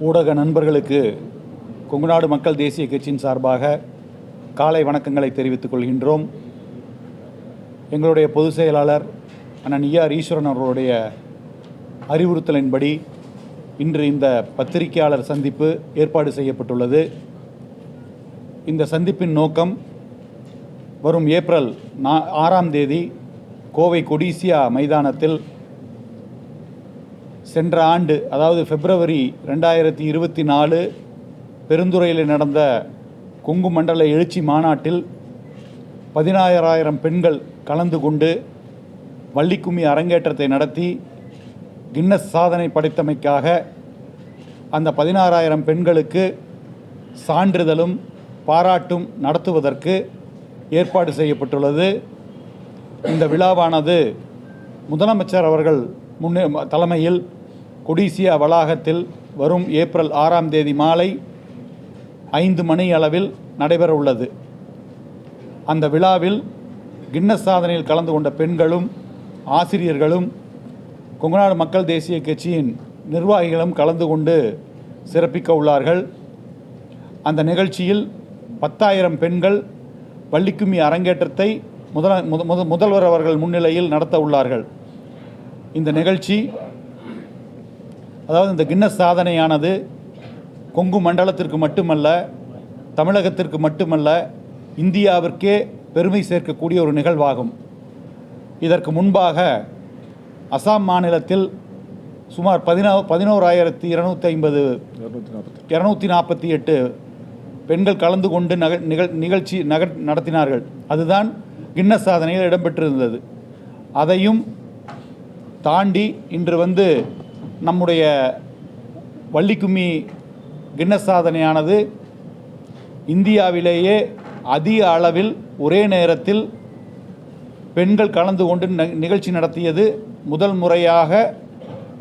ஊடக நண்பர்களுக்கு கொங்குநாடு மக்கள் தேசிய கட்சியின் சார்பாக காலை வணக்கங்களை தெரிவித்துக் கொள்கின்றோம். எங்களுடைய பொதுச் செயலாளர் அண்ணன் ஈஆர் ஈஸ்வரன் அவர்களுடைய அறிவுறுத்தலின்படி இன்று இந்த பத்திரிகையாளர் சந்திப்பு ஏற்பாடு செய்யப்பட்டுள்ளது. இந்த சந்திப்பின் நோக்கம் வரும் ஏப்ரல் 6ஆம் தேதி கோவை கொடிசியா மைதானத்தில் சென்ற ஆண்டு, அதாவது பிப்ரவரி 2024 பெருந்துறையில் நடந்த கொங்கு மண்டல எழுச்சி மாநாட்டில் 16,000 பெண்கள் கலந்து கொண்டு வள்ளிக்கும்மி அரங்கேற்றத்தை நடத்தி கின்னஸ் சாதனை படைத்தமைக்காக அந்த 16,000 பெண்களுக்கு சான்றிதழும் பாராட்டும் நடத்துவதற்கு ஏற்பாடு செய்யப்பட்டுள்ளது. இந்த விழாவானது முதலமைச்சர் அவர்கள் தலைமையில் கொடிசியா வளாகத்தில் வரும் ஏப்ரல் 6ஆம் தேதி மாலை 5 மணி அளவில் நடைபெற உள்ளது. அந்த விழாவில் கின்னஸ் சாதனையில் கலந்து கொண்ட பெண்களும் ஆசிரியர்களும் கொங்குநாடு மக்கள் தேசிய கட்சியின் நிர்வாகிகளும் கலந்து கொண்டு சிறப்பிக்க உள்ளார்கள். அந்த நிகழ்ச்சியில் 10,000 பெண்கள் வள்ளிக்கும்மி அரங்கேற்றத்தை முதல்வர் அவர்கள் முன்னிலையில் நடத்த உள்ளார்கள். இந்த நிகழ்ச்சி, அதாவது இந்த கின்னஸ் சாதனையானது கொங்கு மண்டலத்திற்கு மட்டுமல்ல, தமிழகத்திற்கு மட்டுமல்ல, இந்தியாவிற்கே பெருமை சேர்க்கக்கூடிய ஒரு நிகழ்வாகும். இதற்கு முன்பாக அசாம் மாநிலத்தில் சுமார் 11,248 பெண்கள் கலந்து கொண்டு நிகழ்ச்சி நடத்தினார்கள். அதுதான் கின்னஸ் சாதனையில் இடம்பெற்றிருந்தது. அதையும் தாண்டி இன்று நம்முடைய வள்ளிக்கும்மி கின்னஸ் சாதனையானது இந்தியாவிலேயே அதிக அளவில் ஒரே நேரத்தில் பெண்கள் கலந்து கொண்டு நிகழ்ச்சி நடத்தியது முதல் முறையாக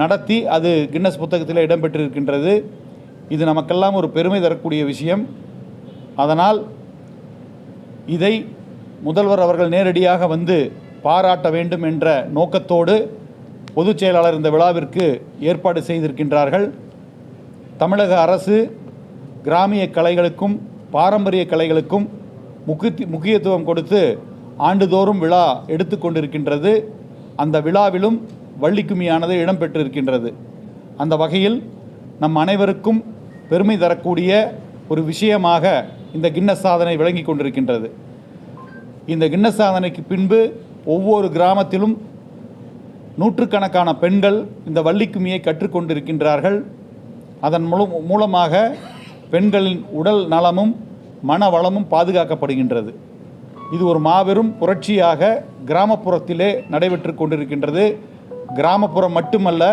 நடத்தி அது கின்னஸ் புத்தகத்தில் இடம்பெற்றிருக்கின்றது. இது நமக்கெல்லாம் ஒரு பெருமை தரக்கூடிய விஷயம். அதனால் இதை முதல்வர் அவர்கள் நேரடியாக பாராட்ட வேண்டும் என்ற நோக்கத்தோடு பொதுச் செயலாளர் இந்த விழாவிற்கு ஏற்பாடு செய்திருக்கின்றார்கள். தமிழக அரசு கிராமிய கலைகளுக்கும் பாரம்பரிய கலைகளுக்கும் முக்கியத்துவம் கொடுத்து ஆண்டுதோறும் விழா எடுத்து கொண்டிருக்கின்றது. அந்த விழாவிலும் வள்ளிக்கும்மியானது இடம்பெற்றிருக்கின்றது. அந்த வகையில் நம் அனைவருக்கும் பெருமை தரக்கூடிய ஒரு விஷயமாக இந்த கின்னஸ் சாதனை விளங்கி கொண்டிருக்கின்றது. இந்த கின்னஸ் சாதனைக்கு பின்பு ஒவ்வொரு கிராமத்திலும் நூற்றுக்கணக்கான பெண்கள் இந்த வள்ளிக்கும்மியை கற்றுக்கொண்டிருக்கின்றார்கள். அதன் மூலமாக பெண்களின் உடல் நலமும் மன வளமும் பாதுகாக்கப்படுகின்றது. இது ஒரு மாபெரும் புரட்சியாக கிராமப்புறத்திலே நடைபெற்று கொண்டிருக்கின்றது. கிராமப்புறம் மட்டுமல்ல,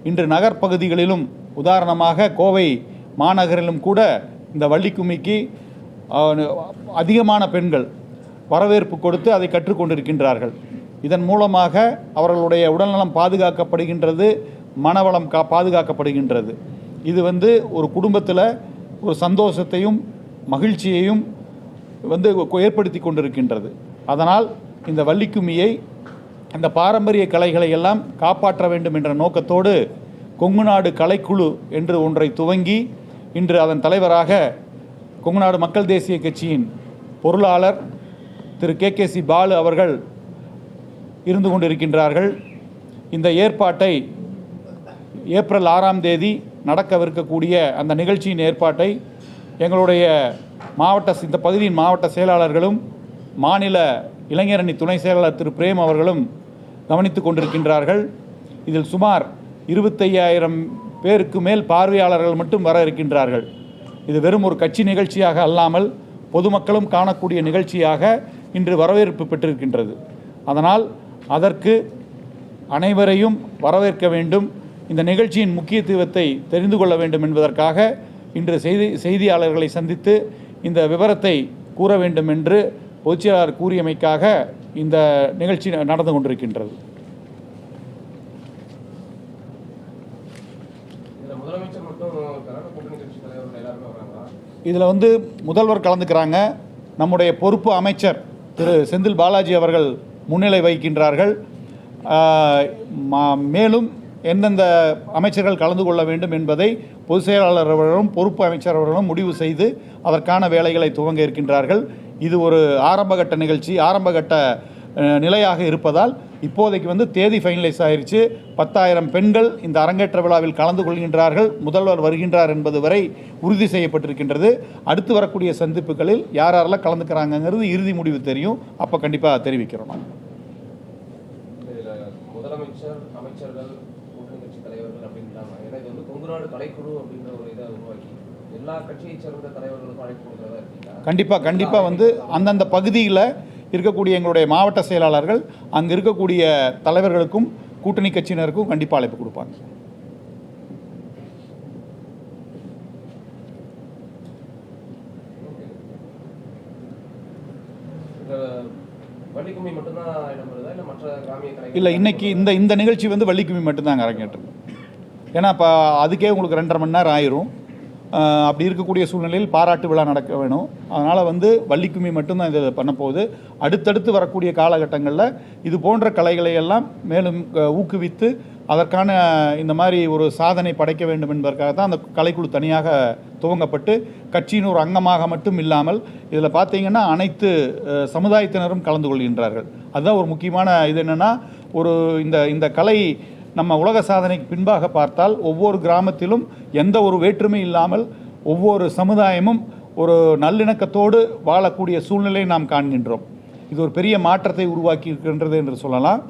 இன்று நகர்ப்பகுதிகளிலும், உதாரணமாக கோவை மாநகரிலும் கூட இந்த வள்ளிக்கும்மிக்கு அதிகமான பெண்கள் வரவேற்பு கொடுத்து அதை கற்றுக்கொண்டிருக்கின்றார்கள். இதன் மூலமாக அவர்களுடைய உடல்நலம் பாதுகாக்கப்படுகின்றது, மனவளம் பாதுகாக்கப்படுகின்றது. இது ஒரு குடும்பத்தில் ஒரு சந்தோஷத்தையும் மகிழ்ச்சியையும் ஏற்படுத்தி கொண்டிருக்கின்றது. அதனால் இந்த வள்ளிக்கும்மியை, அந்த பாரம்பரிய கலைகளை எல்லாம் காப்பாற்ற வேண்டும் என்ற நோக்கத்தோடு கொங்குநாடு கலைக்குழு என்று ஒன்றை துவங்கி இன்று அதன் தலைவராக கொங்குநாடு மக்கள் தேசிய கட்சியின் பொருளாளர் திரு KKC பாலு அவர்கள் இருந்து கொண்டிருக்கின்றார்கள். இந்த ஏற்பாட்டை ஏப்ரல் 6ஆம் தேதி நடக்கவிருக்கக்கூடிய அந்த நிகழ்ச்சியின் ஏற்பாட்டை எங்களுடைய இந்த பகுதியின் மாவட்ட செயலாளர்களும் மாநில இளைஞரணி துணை செயலாளர் திரு பிரேம் அவர்களும் கவனித்து கொண்டிருக்கின்றார்கள். இதில் சுமார் 25,000 பேருக்கு மேல் பார்வையாளர்கள் மட்டும் வர இருக்கின்றார்கள். இது வெறும் ஒரு கட்சி நிகழ்ச்சியாக அல்லாமல் பொதுமக்களும் காணக்கூடிய நிகழ்ச்சியாக இன்று வரவேற்பு பெற்றிருக்கின்றது. அதனால் அதற்கு அனைவரையும் வரவேற்க வேண்டும், இந்த நிகழ்ச்சியின் முக்கியத்துவத்தை தெரிந்து கொள்ள வேண்டும் என்பதற்காக இன்று செய்தியாளர்களை சந்தித்து இந்த விவரத்தை கூற வேண்டும் என்று பொதுச்செயலாளர் கூறியமைக்காக இந்த நிகழ்ச்சி நடந்து கொண்டிருக்கின்றது. இதில் முதல்வர் கலந்துக்கிறாங்க. நம்முடைய பொறுப்பு அமைச்சர் திரு செந்தில் பாலாஜி அவர்கள் முன்னிலை வகிக்கின்றார்கள். மேலும் எந்தெந்த அமைச்சர்கள் கலந்து கொள்ள வேண்டும் என்பதை பொதுச் செயலாளர் அவர்களும் பொறுப்பு அமைச்சர் அவர்களும் முடிவு செய்து அதற்கான வேலைகளை துவங்க இருக்கின்றார்கள். இது ஒரு ஆரம்பகட்ட நிகழ்ச்சி, ஆரம்பகட்ட நிலையாக இருப்பதால் இப்போதைக்கு தேதி ஃபைனலைஸ் ஆயிடுச்சு. 10,000 பெண்கள் இந்த அரங்கேற்ற விழாவில் கலந்து கொள்கின்றார்கள். முதல்வர் வருகின்றார் என்பது வரை உறுதி செய்யப்பட்டிருக்கின்றது. அடுத்து வரக்கூடிய சந்திப்புகளில் யாரெல்லாம் கலந்துக்கிறாங்கிறது இறுதி முடிவு தெரியும். அப்போ கண்டிப்பாக தெரிவிக்கிறோம். முதலமைச்சர், அமைச்சர்கள், கூட்டணி கட்சி தலைவர்கள் அப்படின்றாங்க. ஏன்னா இது கொங்கு நாடு கலைக்குழு அப்படின்ற ஒரு இதை உருவாக்கி எல்லா கட்சியை சேர்ந்த தலைவர்களுக்கும் அழைப்பு கொடுக்குறதா இருக்கீங்களா? கண்டிப்பாக அந்தந்த பகுதியில் இருக்கக்கூடிய எங்களுடைய மாவட்ட செயலாளர்கள் அங்கே இருக்கக்கூடிய தலைவர்களுக்கும் கூட்டணி கட்சியினருக்கும் கண்டிப்பாக அழைப்பு கொடுப்பாங்க. வள்ளிக்கும்மி மட்டும்தான் இடம்பெறுதா இல்லை மற்ற கிராமிய கலை? இல்லை, இன்னைக்கு இந்த நிகழ்ச்சி வள்ளிக்கும்மி மட்டும்தாங்க அரங்கேற்றம். ஏன்னா இப்போ அதுக்கே உங்களுக்கு 2.5 மணி நேரம் ஆயிரும். அப்படி இருக்கக்கூடிய சூழ்நிலையில் பாராட்டு விழா நடக்க வேணும். அதனால் வள்ளிக்கும்மி மட்டும்தான் இதை பண்ண போகுது. அடுத்தடுத்து வரக்கூடிய காலகட்டங்களில் இது போன்ற கலைகளை எல்லாம் மேலும் ஊக்குவித்து அதற்கான இந்த மாதிரி ஒரு சாதனை படைக்க வேண்டும் என்பதற்காக தான் அந்த கலைக்குழு தனியாக துவங்கப்பட்டு கட்சியின் ஒரு அங்கமாக மட்டும் இல்லாமல் இதில் பார்த்தீங்கன்னா அனைத்து சமுதாயத்தினரும் கலந்து கொள்கின்றார்கள். அதுதான் ஒரு முக்கியமான இது. என்னென்னா ஒரு இந்த கலை நம்ம உலக சாதனைக்கு பின்பாக பார்த்தால் ஒவ்வொரு கிராமத்திலும் எந்த ஒரு வேற்றுமை இல்லாமல் ஒவ்வொரு சமுதாயமும் ஒரு நல்லிணக்கத்தோடு வாழக்கூடிய சூழ்நிலையை நாம் காண்கின்றோம். இது ஒரு பெரிய மாற்றத்தை உருவாக்கி இருக்கின்றது என்று சொல்லலாம்.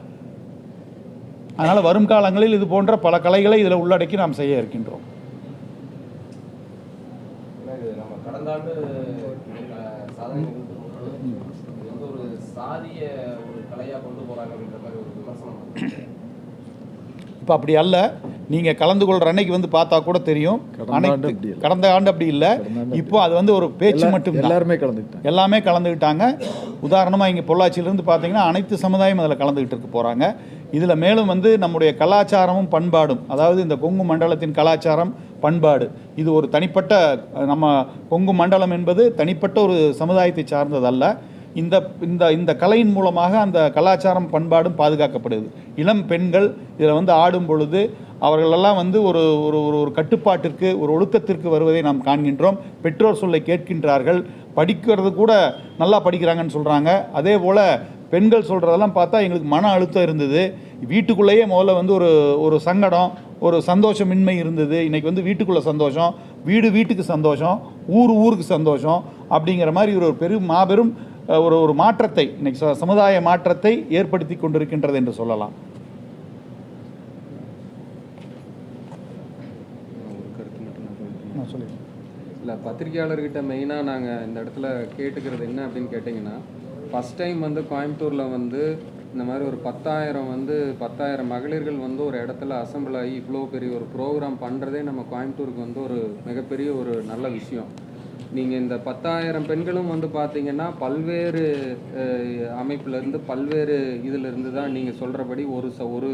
அதனால் வரும் காலங்களில் இது போன்ற பல கலைகளை இதில் உள்ளடக்கி நாம் செய்ய இருக்கின்றோம். கடந்த ஆண்டு சாதனை ஒரு சாதிய ஒரு கலையாக கொண்டு போகிறாங்க அப்படின்ற மாதிரி ஒரு விமர்சனம். இப்போ அப்படி அல்ல. நீங்கள் கலந்து கொள்கிற அன்னைக்கு பார்த்தா கூட தெரியும். கடந்த ஆண்டு அப்படி இல்லை. இப்போ அது ஒரு பேச்சு மட்டும். எல்லாமே கலந்துக்கிட்டாங்க. உதாரணமாக இங்கே பொள்ளாச்சியிலேருந்து பார்த்தீங்கன்னா அனைத்து சமுதாயம் அதில் கலந்துக்கிட்டு போகிறாங்க. இதில் மேலும் நம்முடைய கலாச்சாரமும் பண்பாடும், அதாவது இந்த கொங்கு மண்டலத்தின் கலாச்சாரம் பண்பாடு, இது ஒரு தனிப்பட்ட நம்ம கொங்கு மண்டலம் என்பது தனிப்பட்ட ஒரு சமுதாயத்தை சார்ந்ததல்ல. இந்த இந்த இந்த கலையின் மூலமாக அந்த கலாச்சாரம் பண்பாடும் பாதுகாக்கப்படுது. இளம் பெண்கள் இதில் ஆடும் பொழுது அவர்களெல்லாம் ஒரு ஒரு ஒரு கட்டுப்பாட்டிற்கு, ஒரு ஒழுக்கத்திற்கு வருவதை நாம் காண்கின்றோம். பெற்றோர் சொல்லை கேட்கின்றார்கள். படிக்கிறது கூட நல்லா படிக்கிறாங்கன்னு சொல்கிறாங்க. அதே போல் பெண்கள் சொல்கிறதெல்லாம் பார்த்தா எங்களுக்கு மன அழுத்தம் இருந்தது. வீட்டுக்குள்ளேயே முதல்ல ஒரு ஒரு சங்கடம், ஒரு சந்தோஷமின்மை இருந்தது. இன்றைக்கி வீட்டுக்குள்ளே சந்தோஷம், வீட்டுக்கு சந்தோஷம், ஊருக்கு சந்தோஷம் அப்படிங்கிற மாதிரி ஒரு மாபெரும் ஒரு மாற்றத்தை இன்னைக்கு சமுதாய மாற்றத்தை ஏற்படுத்தி கொண்டிருக்கின்றது என்று சொல்லலாம். இல்லை, பத்திரிகையாளர்கிட்ட மெயினாக நாங்கள் இந்த இடத்துல கேட்டுக்கிறது என்ன அப்படின்னு கேட்டிங்கன்னா, ஃபஸ்ட் டைம் கோயம்புத்தூரில் இந்த மாதிரி ஒரு 10,000 மகளிர்கள் ஒரு இடத்துல அசம்பிள் ஆகி இவ்வளோ பெரிய ஒரு ப்ரோக்ராம் பண்ணுறதே நம்ம கோயம்புத்தூருக்கு ஒரு மிகப்பெரிய ஒரு நல்ல விஷயம். நீங்கள் இந்த 10,000 பெண்களும் பார்த்தீங்கன்னா பல்வேறு அமைப்பிலேருந்து பல்வேறு இதிலிருந்து தான் நீங்கள் சொல்கிறபடி ஒரு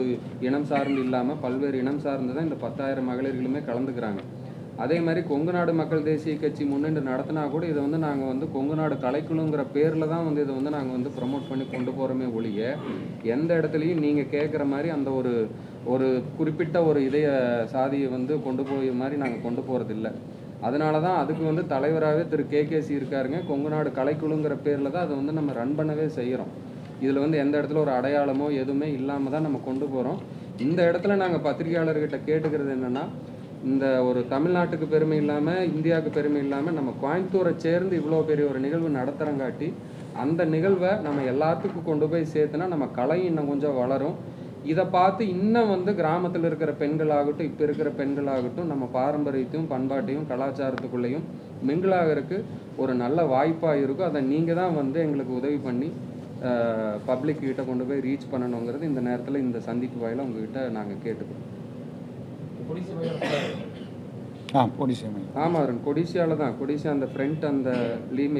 இனம் சார்ந்து இல்லாமல் பல்வேறு இனம் சார்ந்து தான் இந்த 10,000 மகளிர்களுமே கலந்துக்கிறாங்க. அதே மாதிரி கொங்கு நாடு மக்கள் தேசிய கட்சி முன்னின்று நடத்தினா கூட இதை நாங்கள் கொங்கு நாடு கலைக்குழுங்கிற பேரில் தான் இதை நாங்கள் ப்ரமோட் பண்ணி கொண்டு போகிறோமே ஒழிய எந்த இடத்துலையும் நீங்கள் கேட்குற மாதிரி அந்த ஒரு குறிப்பிட்ட ஒரு இதய சாதியை கொண்டு போய் மாதிரி நாங்கள் கொண்டு போகிறதில்ல. அதனால தான் அதுக்கு தலைவராகவே திரு KKC இருக்காருங்க. கொங்கு நாடு கலைக்குழுங்கிற பேரில் தான் அதை நம்ம ரன் பண்ணவே செய்கிறோம். இதில் எந்த இடத்துல ஒரு அடையாளமோ எதுவுமே இல்லாமல் தான் நம்ம கொண்டு போகிறோம். இந்த இடத்துல நாங்கள் பத்திரிகையாளர்கிட்ட கேட்டுக்கிறது என்னென்னா, இந்த ஒரு தமிழ்நாட்டுக்கு பெருமை இல்லாமல் இந்தியாவுக்கு பெருமை இல்லாமல் நம்ம கோயம்புத்தூரை சேர்ந்து இவ்வளோ பெரிய ஒரு நிகழ்வு நடத்துகிறங்காட்டி அந்த நிகழ்வை நம்ம எல்லாத்துக்கும் கொண்டு போய் சேர்த்துனா நம்ம கலை இன்னும் கொஞ்சம் வளரும். இதை பார்த்து இன்னும் கிராமத்தில் இருக்கிற பெண்களாகட்டும் இப்போ இருக்கிற பெண்களாகட்டும் நம்ம பாரம்பரியத்தையும் பண்பாட்டையும் கலாச்சாரத்துக்குள்ளேயும் மிங்கிளாகிறதுக்கு ஒரு நல்ல வாய்ப்பாக இருக்கும். அதை நீங்கள் தான் எங்களுக்கு உதவி பண்ணி பப்ளிக் கிட்ட கொண்டு போய் ரீச் பண்ணணுங்கிறது இந்த நேரத்தில் இந்த சந்திப்பு வாயில உங்ககிட்ட நாங்கள் கேட்டுக்கிறோம். ஆமாம் அருண், கொடிசியாவில் தான். கொடிசியா அந்த ஃப்ரண்ட் அந்த லீம்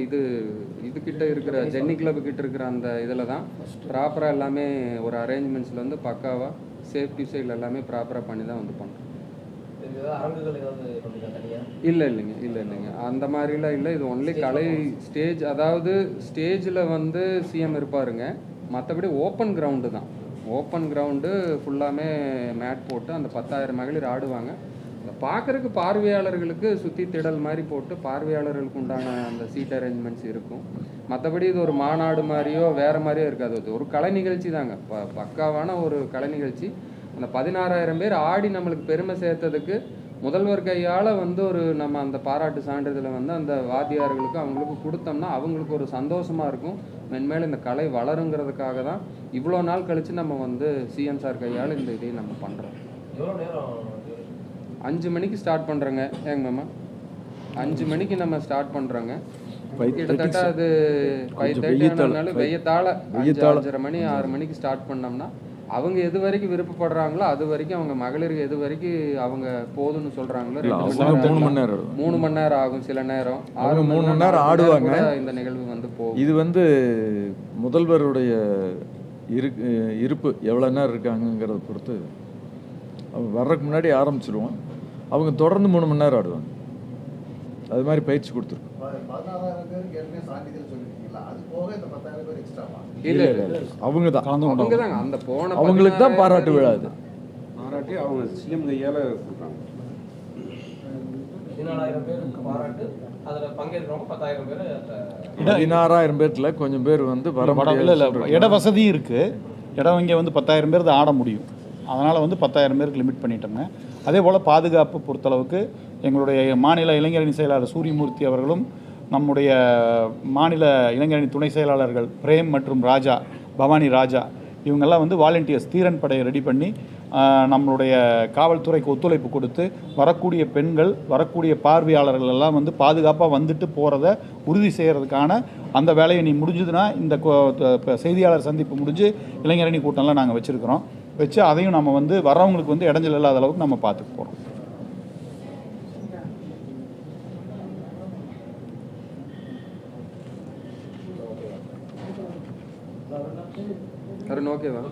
இதுக்கிட்ட இருக்கிற ஜென்னி கிளப்பு கிட்ட இருக்கிற அந்த இதில் தான் ப்ராப்பராக எல்லாமே ஒரு அரேஞ்ச்மெண்ட்ஸில் பக்காவாக சேஃப்டி சைடில் எல்லாமே ப்ராப்பராக பண்ணி தான் பண்ணுறோம். இல்லைங்க அந்த மாதிரிலாம் இல்லை. இது ஒன்லி கலை ஸ்டேஜ், அதாவது ஸ்டேஜில் சிஎம் இருப்பாருங்க. மற்றபடி ஓப்பன் கிரவுண்டு தான். ஓப்பன் கிரவுண்டு ஃபுல்லாமே மேட் போட்டு அந்த 10,000 மகளிர் ஆடுவாங்க. அதை பார்க்குறதுக்கு பார்வையாளர்களுக்கு சுற்றி திடல் மாதிரி போட்டு பார்வையாளர்களுக்கு உண்டான அந்த சீட் அரேஞ்ச்மெண்ட்ஸ் இருக்கும். மற்றபடி இது ஒரு மாநாடு மாதிரியோ வேறு மாதிரியோ இருக்காது. அது ஒரு கலை நிகழ்ச்சி தாங்க, பக்காவான ஒரு கலை நிகழ்ச்சி. அந்த 16,000 பேர் ஆடி நம்மளுக்கு பெருமை சேர்த்ததுக்கு முதல்வர் கையால் வந்து ஒரு நம்ம அந்த பாராட்டு சான்றிதழை வந்து அந்த வாத்தியார்களுக்கு அவங்களுக்கு கொடுத்தோம்னா அவங்களுக்கு ஒரு சந்தோஷமாக இருக்கும். மென்மேலும் இந்த கலை வளருங்கிறதுக்காக தான் இவ்வளோ நாள் கழித்து நம்ம வந்து சிஎம் சார் கையால் இந்த இதையும் நம்ம பண்ணுறோம். 5 மணிக்கு ஸ்டார்ட் பண்ணுறோங்க ஏங்க மாமா, 5 மணிக்கு நம்ம ஸ்டார்ட் பண்ணுறோங்க. கிட்டத்தட்ட அது 5:30 வெய்யத்தால் 5:30 மணி 6 மணிக்கு ஸ்டார்ட் பண்ணோம்னா அவங்க எது வரைக்கும் விருப்பப்படுறாங்களோ அது வரைக்கும் அவங்க மகளிருக்கு எது வரைக்கும் அவங்க போதும்னு சொல்றாங்களோ 3 மணி நேரம் ஆகும். சில நேரம் 6 மணி நேரம் ஆடுவாங்க. இந்த நிகழ்வு வந்து போகும். இது வந்து முதல்வருடைய இருப்பு எவ்வளோ நேரம் இருக்காங்கங்கிறத பொறுத்து அவங்க வர்றதுக்கு முன்னாடி ஆரம்பிச்சிருவோம். அவங்க தொடர்ந்து 3 மணி நேரம் ஆடுவாங்க. அது மாதிரி பயிற்சி கொடுத்துருக்கோம். 16,000 பேருக்கு ஏற்கனவே சான்றிதழ் சொல்லிருக்கீங்களா? அது போக இந்த 10,000 பேர் எக்ஸ்ட்ராவா? இல்ல அவங்க தான் அந்த போன அவங்களுக்கு தான் பாராட்டு விழா. அது பாராட்டி அவங்க சிஎம் கையால் கொடுக்குறாங்க. 14,000 பேருக்கு பாராட்டு, அதில் பங்கேற்கிறவங்க 10,000 பேர். 16,000 பேர்ல கொஞ்சம் பேர் வந்து வர இல்லை இட வசதியும் இருக்குது. இடம் இங்கே வந்து 10,000 பேர் தான் ஆட முடியும். அதனால் வந்து 10,000 பேருக்கு லிமிட் பண்ணிட்டோங்க. அதே போல் பாதுகாப்பு பொறுத்தளவுக்கு எங்களுடைய மாநில இளைஞரணி செயலாளர் சூரியமூர்த்தி அவர்களும் நம்முடைய மாநில இளைஞரணி துணை செயலாளர்கள் பிரேம் மற்றும் ராஜா, பவானி ராஜா, இவங்கெல்லாம் வந்து வாலண்டியர்ஸ் தீரன் படையை ரெடி பண்ணி நம்மளுடைய காவல்துறைக்கு ஒத்துழைப்பு கொடுத்து வரக்கூடிய பெண்கள், வரக்கூடிய பார்வையாளர்கள் எல்லாம் வந்து பாதுகாப்பாக வந்துட்டு போகிறத உறுதி செய்கிறதுக்கான அந்த வேலையை நீ முடிஞ்சதுன்னா இந்த செய்தியாளர் சந்திப்பு முடிஞ்சு இளைஞரணி கூட்டம்லாம் நாங்கள் வச்சுருக்கிறோம். வச்சு அதையும் நம்ம வந்து வர்றவங்களுக்கு வந்து இடைஞ்சல் இல்லாத அளவுக்கு நம்ம பார்த்துக்க போகிறோம். கருண் ஓகேவா?